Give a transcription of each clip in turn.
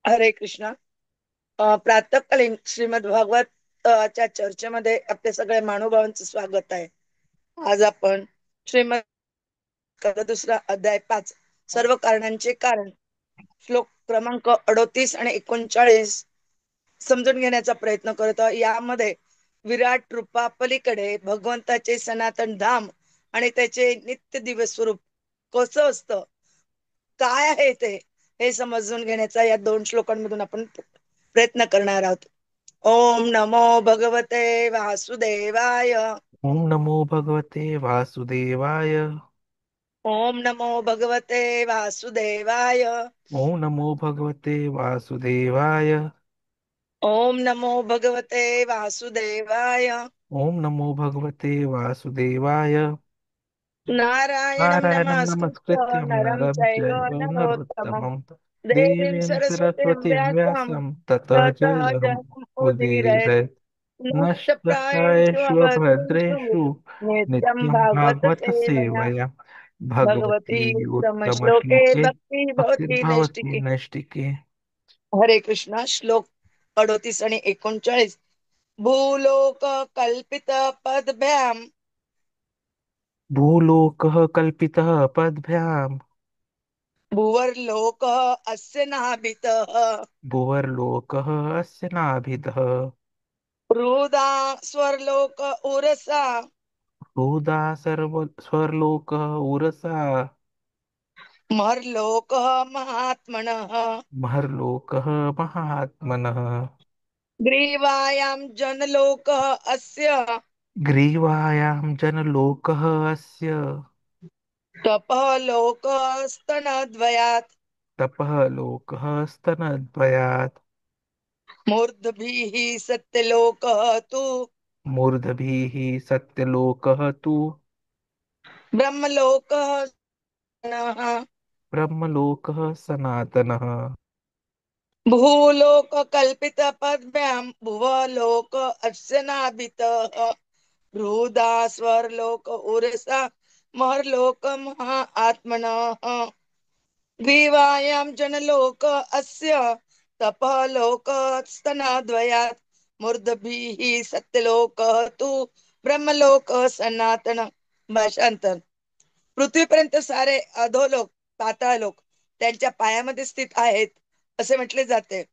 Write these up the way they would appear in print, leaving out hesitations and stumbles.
हरे कृष्णा. प्रातःकालीन श्रीमद भागवत च्या चर्चेमध्ये आपले सगळे महानुभावांचं स्वागत आहे. आज आपण श्रीमद दुसरा अध्याय 5 सर्व कारणांचे कारण श्लोक क्रमांक 38 आणि 39 समजून घेण्याचा प्रयत्न करत आहोत. यामध्ये विराट रूपा पलीकडे भगवंताचे सनातन धाम आणि त्याचे नित्य दिवस स्वरूप कसं असतं, काय आहे ते, हे समजून घेण्याचा या दोन श्लोकांमधून आपण प्रयत्न करणार आहोत. ओम नमो भगवते वासुदेवाय. ओम नमो भगवते वासुदेवाय। ओम नमो भगवते वासुदेवाय. ओम नमो भगवते वासुदेवाय। ओम नमो भगवते वासुदेवाय. ओम नमो भगवते वासुदेवाय। नारायणं नारायणं नमस्कृत्य नमस्कृत्यं नरं नरं चैव चैव नरोत्तमं नरोत्तमं देवीं देवीं सरस्वतीं सरस्वतीं व्यासं व्यासं ततः ततः जयमुदीरये। जयमुदीरयेत्. नमस्तप्रायेषु नष्टप्रायेषु अभद्रेषु अभद्रेषु नित्यं नित्यं भागवत भागवत सेवया. सेवया। भगवती भगवती उत्तम श्लोके उत्तमश्लोके भक्ती भवती भक्तिर्भवति नैष्टिकी. नैष्टिके। हरे कृष्णा. श्लोक 38 आणि 39. भूलोक कल्पित पदभ्याम भूलोकः कल्पितः पद्भ्याम्। भुवर्लोक अस्य नाभितः. भुवर्लोकः अस्य नाभितः। रुदा स्वर्लोक उरसा रुदा सर्व स्वर्लोकः उरसा। मर्लोक महात्मनः. महर्लोकः महात्मनः। ग्रीवायां जनलोक अस्य ग्रीवायां जनलोकः अस्य। तपः लोक स्तनद्वयात्. तपः लोकः स्तनद्वयात्। मूर्धभिः सत्यलोकः तु मूर्धभिः सत्यलोकः तु ब्रह्मलोकः नः. ब्रह्मलोकः सनातनः। भूलोक कल्पित पद्भ्यां भुवलोक अस्य नाभितः. बृहदा स्वर्लोक उरसा महर्लोक महा आत्मनः. ग्रीवायां जनलोक अस्य तपः लोक स्तनाद्वयात्. मूर्धभिः सत्यलोकः तु ब्रह्मलोक सनातन. भाषांतर. पृथ्वीपर्यंत सारे अधोलोक पाताळलोक त्यांच्या पायामध्ये स्थित आहेत असे म्हटले जाते.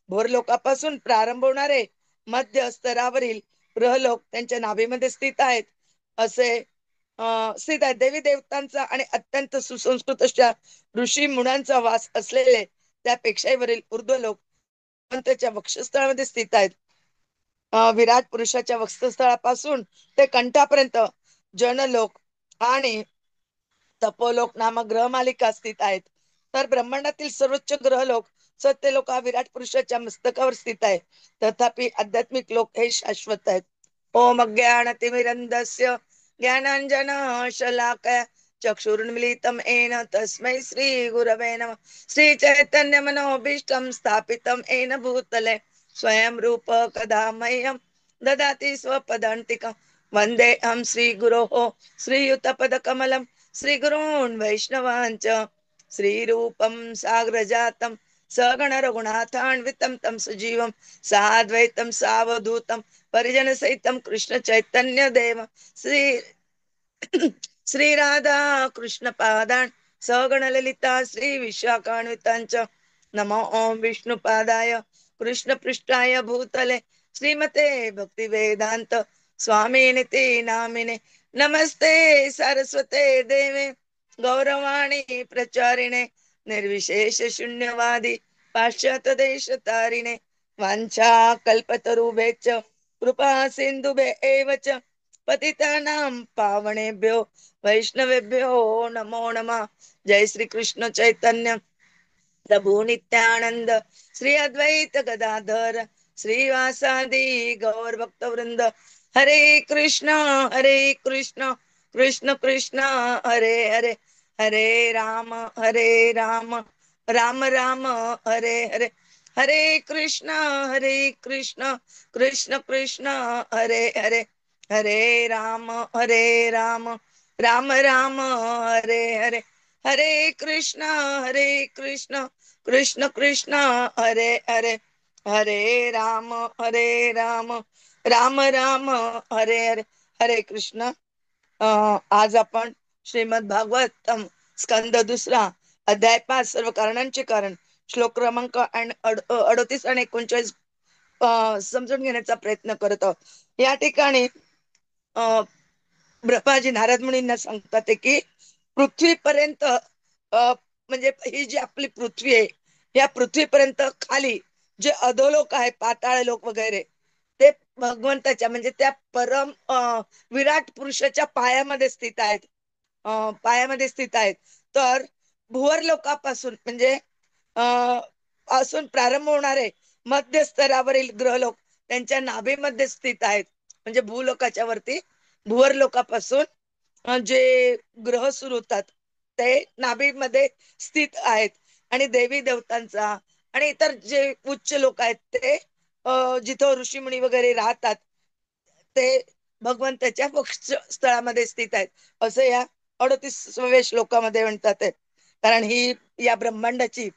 भोरलोकापासून प्रारंभ होणारे मध्य स्तरावरील ग्रहलोक त्यांच्या नाभीमध्ये स्थित आहेत असे स्थित आहेत. देवी देवतांचा आणि अत्यंत सुसंस्कृत अशा ऋषी मुनांचा वास असलेले त्यापेक्षाही वरील ऊर्ध्वलोक भगवंताच्या वक्षस्थळामध्ये स्थित आहेत. विराट पुरुषाच्या वक्षस्थळापासून ते कंठापर्यंत जनलोक आणि तपोलोक नामक ग्रहमालिका स्थित आहेत. तर ब्रह्मांडातील सर्वोच्च ग्रहलोक सत्यलोक हा विराट पुरुषाच्या मस्तकावर स्थित आहे. तथापि आध्यात्मिक लोक हे शाश्वत आहेत. ओम अज्ञानतिमिरन्धस्य ज्ञानांजन शलाकया चक्षुरुन्मिलितं येन तस्मै श्री गुरवे नमः. श्री चैतन्य मनोभीष्टं स्थापितं येन भूतले स्वयं रूप कदा मह्यं ददाति स्वपदान्तिकं. वन्देऽहं श्रीगुरोः श्रीयुतपदकमलं श्रीगुरून् वैष्णवांच. श्रीरूपं साग्रजातं सगण रघुनाथान्वितं तं सजीवं साद्वैतं सावधूतं परिजनसहितं कृष्ण चैतन्य देव श्री श्री राधा कृष्ण पादान् सगण ललिता श्री विशाखान्वितांच. नमो ओम विष्णुपादाय कृष्ण पृष्ठाय भूतले श्रीमते भक्ति वेदांत स्वामिनिति नामिने. नमस्ते सरस्वते देवे गौरवाणी प्रचारिणे निर्विशेष शून्यवादी पाश्चात्य देश तारिणे. वांछा कल्पतरुभ्यश्च कृपा सिंधुभ्य एव च पतितानां पावनेभ्यो वैष्णवेभ्यो नमो नमः. जय श्री कृष्ण चैतन्य प्रभु नित्यानंद श्री अद्वैत गदाधर श्रीवासादि गौर भक्त वृंद. हरे कृष्ण कृष्ण कृष्ण हरे हरे. हरे राम राम राम हरे हरे. हरे कृष्ण कृष्ण कृष्ण हरे हरे. हरे राम राम राम हरे हरे. हरे कृष्ण कृष्ण कृष्ण हरे हरे, हरे राम राम राम हरे हरे, हरे कृष्ण. आज आपण श्रीमद भागवतम स्कंद दुसरा, अध्याय 5, सर्व कारणांचे कारण, श्लोक क्रमांक 38 आणि 39 समजून घेण्याचा प्रयत्न करत आहोत. या ठिकाणी ब्रह्माजी नारद मुनींना सांगतात आहे की पृथ्वीपर्यंत म्हणजे ही जी आपली पृथ्वी आहे, या पृथ्वीपर्यंत खाली जे अधोलोक आहे, पाताळ लोक वगैरे, ते भगवंताच्या म्हणजे त्या परम विराट पुरुषाच्या पायामध्ये स्थित आहेत. पायामध्ये स्थित आहेत. तर भुवर लोकापासून म्हणजे पासून प्रारंभ होणारे मध्य स्तरावरील ग्रहलोक त्यांच्या नाभीमध्ये स्थित आहेत. म्हणजे भूलोकाच्या वरती भुवर लोकापासून जे ग्रह सुरू होतात ते नाभीमध्ये स्थित आहेत. आणि देवी देवतांचा आणि इतर जे उच्च लोक आहेत ते जिथं ऋषीमुनी वगैरे राहतात ते भगवंताच्या स्थळामध्ये स्थित आहेत, असं या 38व्या श्लोकामध्ये म्हणतात आहे. कारण ही या ब्रह्मांडाची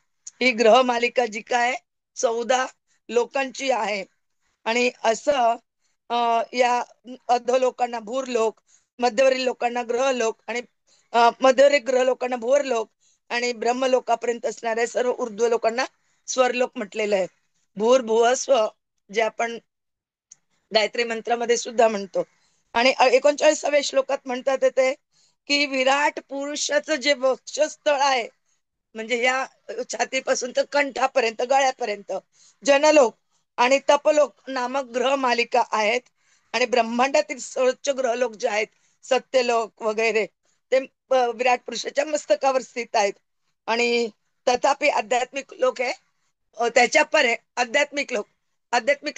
ही ग्रह मालिका जी काय 14 लोकांची आहे. आणि असं या अधोलोकांना भूरलोक, मध्यवरील लोकांना ग्रहलोक आणि मध्यवरील ग्रह लोकांना भुवरलोक आणि ब्रह्मलोकापर्यंत असणाऱ्या सर्व ऊर्ध्व लोकांना स्वरलोक म्हटलेलं आहे. भूर भुव स्व, जे आपण गायत्री मंत्रामध्ये सुद्धा म्हणतो. आणि 39व्या श्लोकात म्हणतात ते की विराट पुरुषाचं जे वक्षस्थळ आहे, म्हणजे या छातीपासून तर कंठापर्यंत, गळ्यापर्यंत जनलोक आणि तपलोक नामक ग्रह मालिका आहेत. आणि ब्रह्मांडातील सर्वोच्च ग्रहलोक जे आहेत, सत्यलोक वगैरे, ते विराट पुरुषाच्या मस्तकावर स्थित आहेत. आणि तथापि आध्यात्मिक लोक हे त्याच्या परे आध्यात्मिक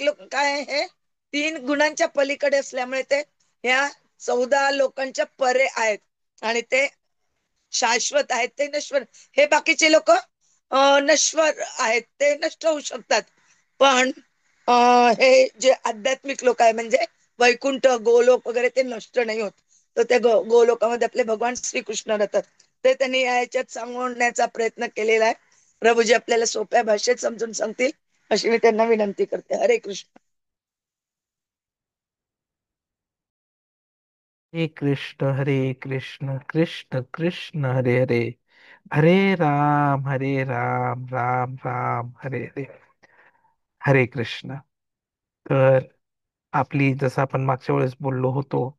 लोक काय आहे, हे 3 गुणांच्या पलीकडे असल्यामुळे ते ह्या 14 लोकांच्या परे आहेत. आणि ते शाश्वत आहेत, ते नश्वर. हे बाकीचे लोक नश्वर आहेत, ते नष्ट होऊ शकतात. पण हे जे आध्यात्मिक लोक आहे म्हणजे वैकुंठ गोलोक वगैरे, ते नष्ट नाही होत. तर त्या गोलोकामध्ये आपले भगवान श्रीकृष्ण राहतात. ते त्यांनी याच्यात सांगण्याचा प्रयत्न केलेला आहे. प्रभूजी आपल्याला सोप्या भाषेत समजून सांगतील अशी मी त्यांना विनंती करते. हरे कृष्ण. हरे कृष्ण कृष्ण कृष्ण हरे हरे, हरे राम राम राम हरे हरे, हरे कृष्ण. तर आपली, जसं आपण मागच्या वेळेस बोललो होतो,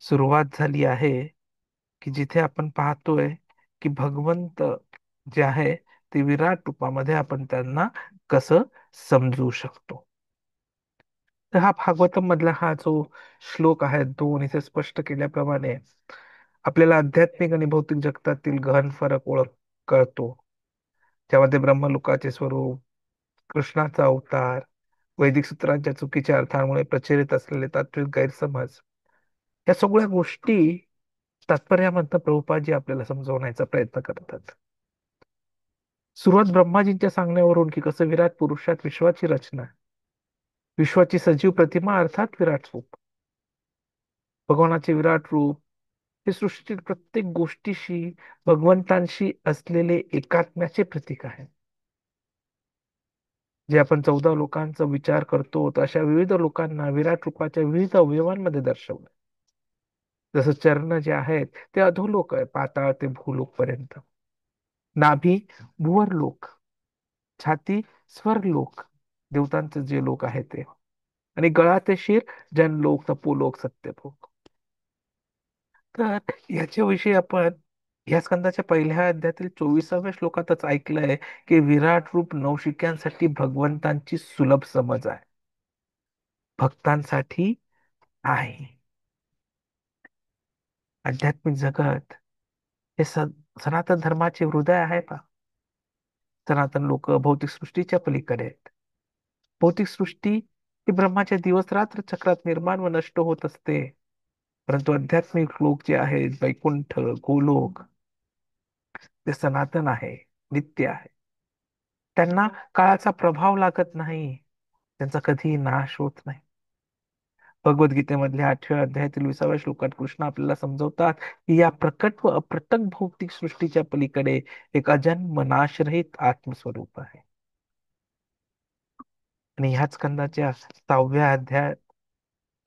सुरुवात झाली आहे की जिथे आपण पाहतोय की भगवंत जे आहे ते विराट रूपामध्ये आपण त्यांना कसं समजू शकतो. तर हा भागवतम मधला हा जो श्लोक आहे, दोन इथे स्पष्ट केल्याप्रमाणे आपल्याला आध्यात्मिक आणि भौतिक जगतातील गहन फरक कळतो. त्यामध्ये ब्रह्मलोकाचे स्वरूप, कृष्णाचा अवतार, वैदिक सूत्रांच्या चुकीच्या अर्थांमुळे प्रचलित असलेले तात्विक गैरसमज, या सगळ्या गोष्टी तात्पर्यामधनं प्रभुपादजी आपल्याला समजवण्याचा प्रयत्न करतात. सुरुवात ब्रह्माजींच्या सांगण्यावरून की कसं विराट पुरुषात विश्वाची रचना, विश्वाची सजीव प्रतिमा अर्थात विराट रूप, भगवानाचे विराट रूप हे सृष्टीतील प्रत्येक गोष्टीशी, भगवंतांशी असलेले एकात्म्याचे प्रतीक आहे. जे आपण 14 लोकांचा विचार करतो, तर अशा विविध लोकांना विराट रूपाच्या विविध अवयवांमध्ये दर्शवलं. जसं चरण जे आहेत ते अधोलोक आहे, पाताळ ते भूलोक पर्यंत. नाभी भुवरलोक, छाती स्वर्गलोक, देवतांचे जे लोक आहेत ते, आणि गळा ते शिर जनलोक, तपोलोक, सत्यलोक. तर याच्याविषयी आपण या स्कंदाच्या पहिल्या अध्यायातील 24व्या श्लोकातच ऐकलंय की विराट रूप नवशिक्यांसाठी भगवंतांची सुलभ समज आहे, भक्तांसाठी आहे. आध्यात्मिक जगत हे सनातन धर्माचे हृदय आहे पा. सनातन लोक भौतिक सृष्टीच्या पलीकडे आहेत. भौतिक सृष्टी ही ब्रह्माच्या दिवस रात्र चक्रात निर्माण व नष्ट होत असते. परंतु आध्यात्मिक लोक जे आहेत, वैकुंठ गोलोक, ते सनातन आहे, नित्य आहे. त्यांना काळाचा प्रभाव लागत नाही, त्यांचा कधीही नाश होत नाही. भगवद्गीतेमधल्या 8व्या अध्यायातील 20व्या श्लोकात कृष्ण आपल्याला समजवतात की या प्रकट व अप्रकट भौतिक सृष्टीच्या पलीकडे एक अजन्म नाशरहित आत्मस्वरूप आहे. आणि ह्याच स्कंदाच्या 6व्या अध्यायात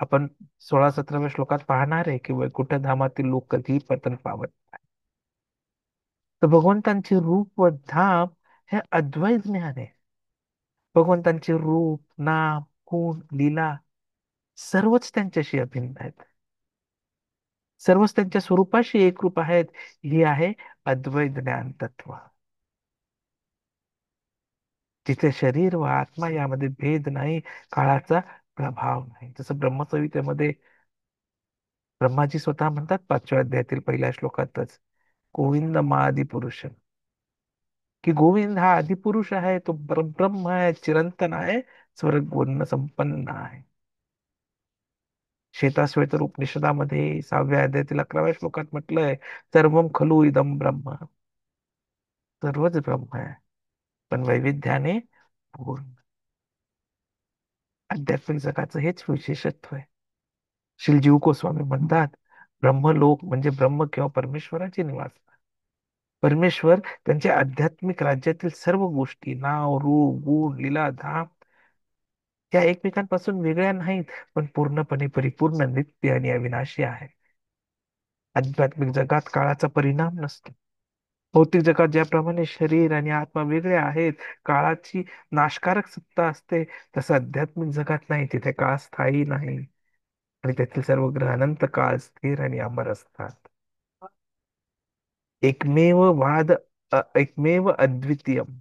आपण 16-17व्या श्लोकात पाहणार आहे की वैकुंठ धामातील लोक कधीही पतन पावत नाही. तर भगवंतांचे रूप व धाम हे अद्वैत ज्ञान आहे. भगवंतांचे रूप, नाम, गुण, लीला सर्वच त्यांच्याशी अभिन्न आहेत. सर्वच त्यांच्या स्वरूपाशी एकरूप आहेत. ही आहे अद्वैत ज्ञान तत्व. जिथे शरीर व आत्मा यामध्ये भेद नाही, काळाचा प्रभाव नाही. जसं ब्रह्मसंहितेमध्ये ब्रह्माजी स्वतः म्हणतात 5व्या अध्यायातील पहिल्या श्लोकातच, गोविंद मादी पुरुष, की गोविंद हा आदिपुरुष आहे, तो परब्रह्म आहे, चिरंतन आहे, स्वर्ग गुण संपन्न आहे. श्वेताश्वेतर उपनिषदामध्ये 6व्या अध्यायातील 11व्या श्लोकात म्हटलंय, सर्वम खलु इदम ब्रह्म, सर्वच ब्रह्म आहे पण वैविध्याने पूर्ण. आध्यात्मिक जगाचं हेच विशेषत्व आहे. श्री जीव गोस्वामी म्हणतात, ब्रह्मलोक म्हणजे ब्रह्म किंवा परमेश्वराचे निवास. परमेश्वर त्यांच्या आध्यात्मिक राज्यातील सर्व गोष्टी, नाव, रूप, गुण, लीला, धाम या एकमेकांपासून वेगळ्या नाहीत, पण पूर्णपणे परिपूर्ण, नित्य आणि अविनाशी आहे. आध्यात्मिक जगात काळाचा परिणाम नसतो. भौतिक जगात ज्याप्रमाणे शरीर आणि आत्मा वेगळे आहेत, काळाची नाशकारक सत्ता असते, तसं आध्यात्मिक जगात नाही. तिथे काळ स्थायी नाही आणि तेथील सर्व ग्रह अनंत काळ स्थिर आणि अमर असतात. एकमेव वाद एकमेव अद्वितीयम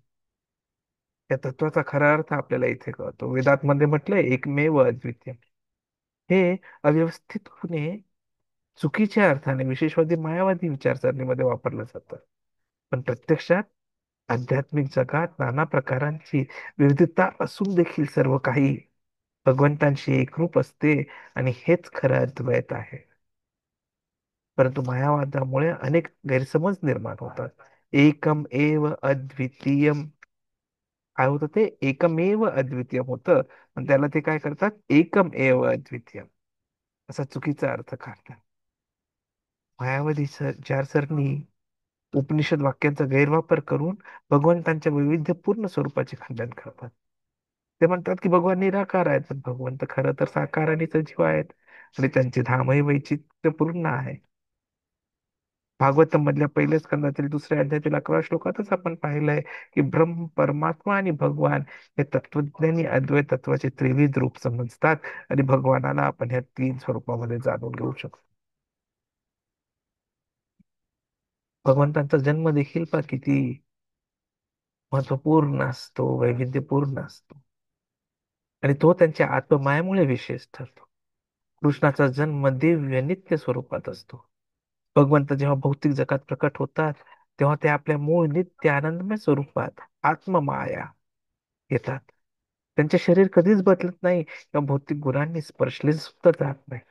या तत्वाचा खरा अर्थ आपल्याला इथे कळतो. वेदात मध्ये म्हटलंय एकमेव अद्वितीयम. हे अव्यवस्थितपणे चुकीच्या अर्थाने विशेषवादी मायावादी विचारसरणीमध्ये वापरलं जातं. पण प्रत्यक्षात आध्यात्मिक जगात नाना प्रकारांची विविधता असून देखील सर्व काही भगवंतांशी एकरूप असते आणि हेच खरं अद्वैत आहे. परंतु मायावादामुळे अनेक गैरसमज निर्माण होतात. एकम एव अद्वितीयम काय होतं, ते एकमेव अद्वितीयम होतं, पण त्याला ते काय करतात, एकम एव अद्वितीयम असा चुकीचा अर्थ काढतात. मायावादी विचारसरणी उपनिषद वाक्यांचा गैरवापर करून भगवंतांच्या वैविध्यपूर्ण स्वरूपाचे खंडन करतात. ते म्हणतात की भगवान निराकार आहेत, पण भगवंत खरं तर साकार आणि सजीव आहेत आणि त्यांचे धामही वैचित्र्यपूर्ण आहे. भागवतम मधल्या पहिल्या स्कंदातील 2ऱ्या अध्यायातील 11व्या श्लोकातच आपण पाहिलंय की ब्रह्म, परमात्मा आणि भगवान हे तत्वज्ञानी अद्वैत तत्वाचे त्रिविध रूप समजतात आणि भगवानाला आपण ह्या 3 स्वरूपामध्ये जाणून घेऊ शकतो. भगवंतांचा जन्म देखील पहा किती महत्वपूर्ण असतो, वैविध्यपूर्ण असतो आणि तो त्यांच्या आत्ममायामुळे विशेष ठरतो. कृष्णाचा जन्म दिव्य नित्य स्वरूपात असतो. भगवंत जेव्हा भौतिक जगात प्रकट होतात, तेव्हा ते आपल्या मूळ नित्य आनंदमय स्वरूपात आत्ममाया येतात. त्यांचे शरीर कधीच बदलत नाही किंवा भौतिक गुणांनी स्पर्शले सुद्धा जात नाही.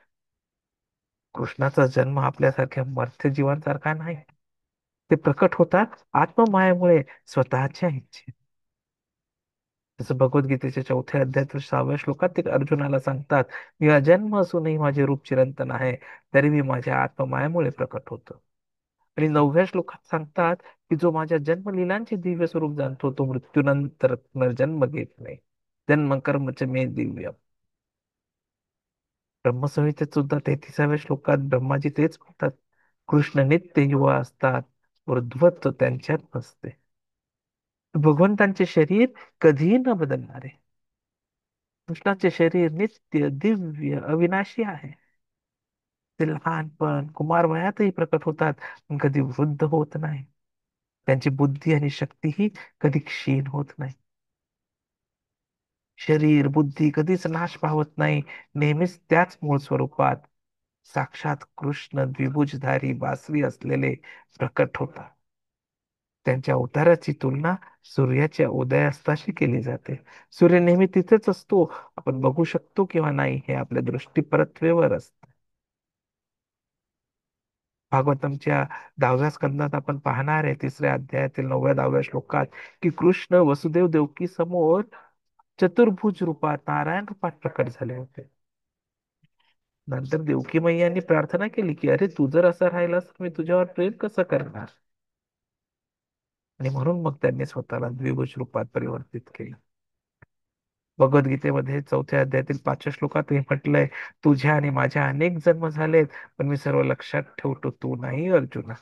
कृष्णाचा जन्म आपल्यासारख्या मर्त्य जीवांसारखा नाही. ते प्रकट होतात आत्ममायामुळे, स्वतःच्या इच्छेत. जसं भगवद्गीतेच्या 4थ्या अध्यायातील 6व्या श्लोकात ते अर्जुनाला सांगतात, मी अजन्म असूनही माझे रूप चिरंतन आहे, तरी मी माझ्या आत्ममायामुळे प्रकट होतो. आणि 9व्या श्लोकात सांगतात की जो माझ्या जन्मलीलांचे दिव्य स्वरूप जाणतो, तो मृत्यूनंतर पुनर्जन्म घेत नाही. जन्म कर्मच मे दिव्य. ब्रह्मसंहितेत सुद्धा 33व्या श्लोकात ब्रह्माजी तेच म्हणतात, कृष्ण नित्य युवा असतात, वृद्धत्व त्यांच्यात नसते. भगवंतांचे शरीर कधीही न बदलणारे, कृष्णाचे शरीर नित्य दिव्य अविनाशी आहे. ते लहानपण कुमार वयातही प्रकट होतात, पण कधी वृद्ध होत नाही. त्यांची बुद्धी आणि शक्तीही कधी क्षीण होत नाही. शरीर बुद्धी कधीच नाश पावत नाही, नेहमीच त्याच मूळ स्वरूपात साक्षात कृष्ण द्विभुजधारी बासरी असलेले प्रकट होतात. त्यांच्या अवताराची तुलना सूर्याच्या उदयास्ताशी केली जाते. सूर्य नेहमी तिथेच असतो, आपण बघू शकतो किंवा नाही हे आपल्या दृष्टीपरत्वेवर असतं. भागवतमच्या 10व्या स्कंदात आपण पाहणार आहे 3ऱ्या अध्यायातील 9व्या-10व्या श्लोकात की कृष्ण वसुदेव देवकी समोर चतुर्भुज रूपात नारायण रूपात प्रकट झाले होते. नंतर देवकी मैयांनी प्रार्थना केली की अरे तू जर असा राहिलास तर मी तुझ्यावर प्रेम कसं करणार. आणि म्हणून मग त्यांनी स्वतःला द्विभुज रूपात परिवर्तित केलं. भगवद्गीतेमध्ये 4थ्या अध्यायातील 5व्या श्लोकात हे म्हटलंय, तुझ्या आणि माझ्या अनेक जन्म झालेत, पण मी सर्व लक्षात ठेवतो, तू नाही अर्जुना.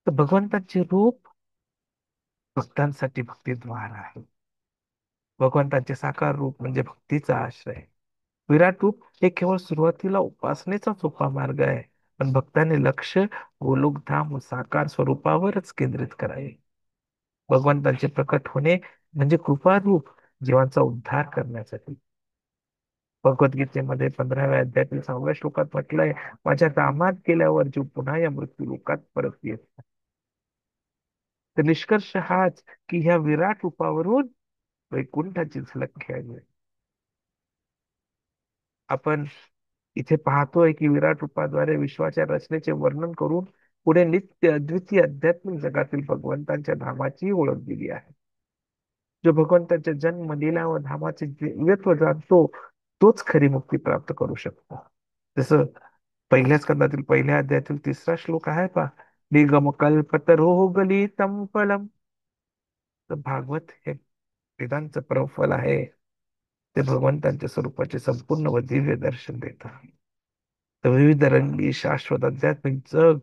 तर भगवंताचे रूप भक्तांसाठी भक्तिद्वार आहे. भगवंताचे साकार रूप म्हणजे भक्तीचा आश्रय. विराट रूप हे केवळ सुरुवातीला उपासनेचा सोपा मार्ग आहे. पण भक्ताने लक्ष गोलोकधाम व साकार स्वरूपावरच केंद्रित करावे. भगवंताचे प्रकट होणे म्हणजे कृपा रूप जीवांचा उद्धार करण्यासाठी. भगवद्गीतेमध्ये 15व्या अध्यायातील 6व्या श्लोकात म्हटलंय, माझ्या धामात गेल्यावर जीव पुन्हा या मृत्यू लोकात परत येत नाही. तर निष्कर्ष हाच की ह्या विराट रूपावरून वैकुंठाची झलक घ्यावी. आपण इथे पाहतोय की विराट रूपाद्वारे विश्वाच्या रचनेचे वर्णन करून पुढे नित्य अद्वितीय आध्यात्मिक जगातील भगवंतांच्या धामाची ओळख दिली आहे. जो भगवंताच्या जन्म लीला व धामाचे दिव्यत्व जाणतो तोच खरी मुक्ती प्राप्त करू शकतो. जसं पहिल्या स्कंदातील 1 अध्यायातील 3रा श्लोक आहे पहा, निगम कल्पतरो गलितम फलम. तर भागवत हे वेदांचं परमफल आहे. ते भगवंतांच्या स्वरूपाचे संपूर्ण व दिव्य दर्शन देतात. तर विविध रंगी शाश्वत आध्यात्मिक जग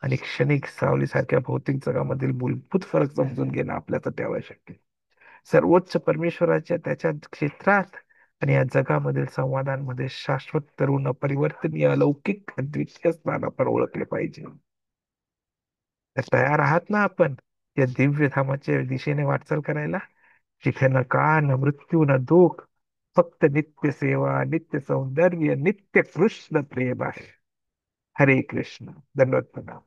आणि क्षणिक सावलीसारख्या भौतिक जगामधील मूलभूत फरक समजून घेणं आपल्यासाठी आवश्यक आहे. सर्वोच्च परमेश्वराच्या त्याच्या क्षेत्रात आणि या जगामधील संवादांमध्ये शाश्वत तरुण अपरिवर्तनीय अलौकिक अद्वितीय स्थान आपण ओळखले पाहिजे. तर तयार आहात ना आपण या दिव्य धामाच्या दिशेने वाटचाल करायला, जिथे न काळ न मृत्यू न दुःख, फक्त नित्य सेवा, नित्य सौंदर्य, नित्य कृष्ण प्रेम आहे. हरे कृष्ण. दंडवत प्रणाम.